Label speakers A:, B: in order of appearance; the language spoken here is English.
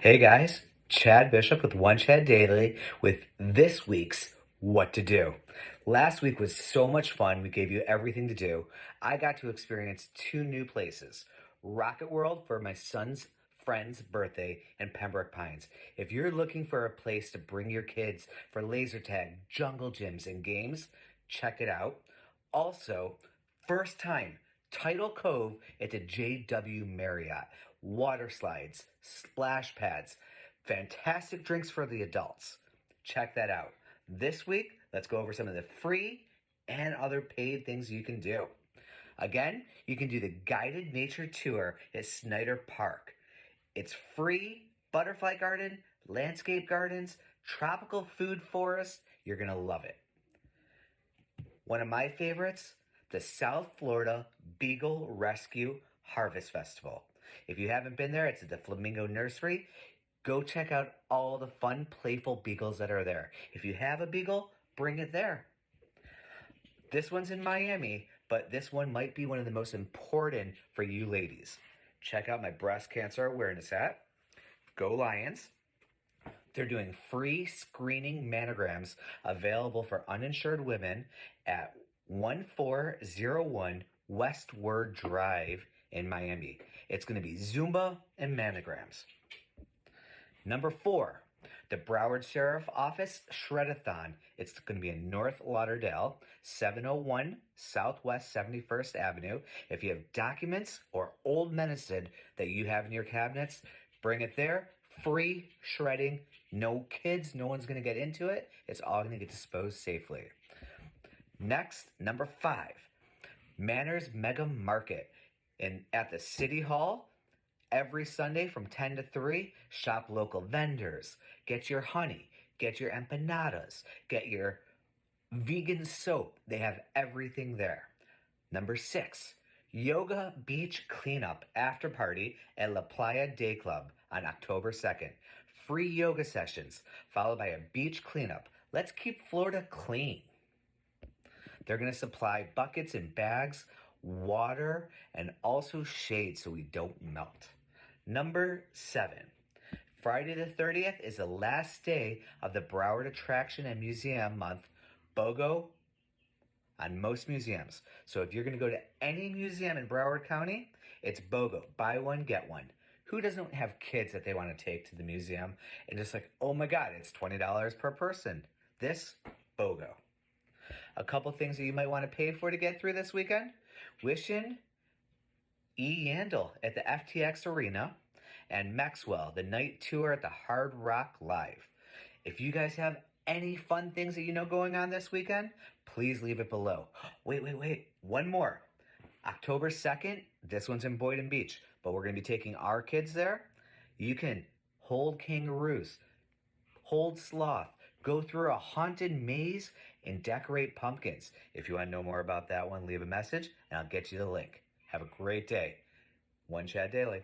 A: Hey guys, Chad Bishop with One Chad Daily with this week's What to Do. Last week was so much fun. We gave you everything to do. I got to experience two new places. Rocket World for my son's friend's birthday in Pembroke Pines. If you're looking for a place to bring your kids for laser tag, jungle gyms, and games, check it out. Also, first time, Tidal Cove at the JW Marriott. Water slides, splash pads, fantastic drinks for the adults. Check that out. This week, let's go over some of the free and other paid things you can do. Again, you can do the guided nature tour at Snyder Park. It's free, butterfly garden, landscape gardens, tropical food forest. You're going to love it. One of my favorites, the South Florida Beagle Rescue Harvest Festival. If you haven't been there, it's at the Flamingo Nursery. Go check out all the fun, playful beagles that are there. If you have a beagle, bring it there. This one's in Miami, but this one might be one of the most important for you ladies. Check out my breast cancer awareness app. Go Lions. They're doing free screening mammograms available for uninsured women at 1401 Westward Drive in Miami. It's going to be Zumba and Mammograms. Number 4, the Broward Sheriff Office Shred-a-thon. It's going to be in North Lauderdale, 701 Southwest 71st Avenue. If you have documents or old medicine that you have in your cabinets, bring it there. Free shredding. No kids. No one's going to get into it. It's all going to get disposed safely. Next, number 5, Manners Mega Market at the City Hall. Every Sunday from 10 to 3, shop local vendors. Get your honey. Get your empanadas. Get your vegan soap. They have everything there. Number 6, Yoga Beach Cleanup After Party at La Playa Day Club on October 2nd. Free yoga sessions followed by a beach cleanup. Let's keep Florida clean. They're going to supply buckets and bags, water, and also shade so we don't melt. Number 7, Friday the 30th is the last day of the Broward Attraction and Museum Month, BOGO, on most museums. So if you're going to go to any museum in Broward County, it's BOGO, buy one, get one. Who doesn't have kids that they want to take to the museum and just like, oh my God, it's $20 per person. This, BOGO. A couple things that you might want to pay for to get through this weekend. Wishin' Yandle at the FTX Arena and Maxwell, the night tour at the Hard Rock Live. If you guys have any fun things that you know going on this weekend, please leave it below. Wait. One more. October 2nd, this one's in Boynton Beach, but we're going to be taking our kids there. You can hold kangaroos, hold sloth, go through a haunted maze, and decorate pumpkins. If you want to know more about that one, leave a message, and I'll get you the link. Have a great day. One Chad Daily.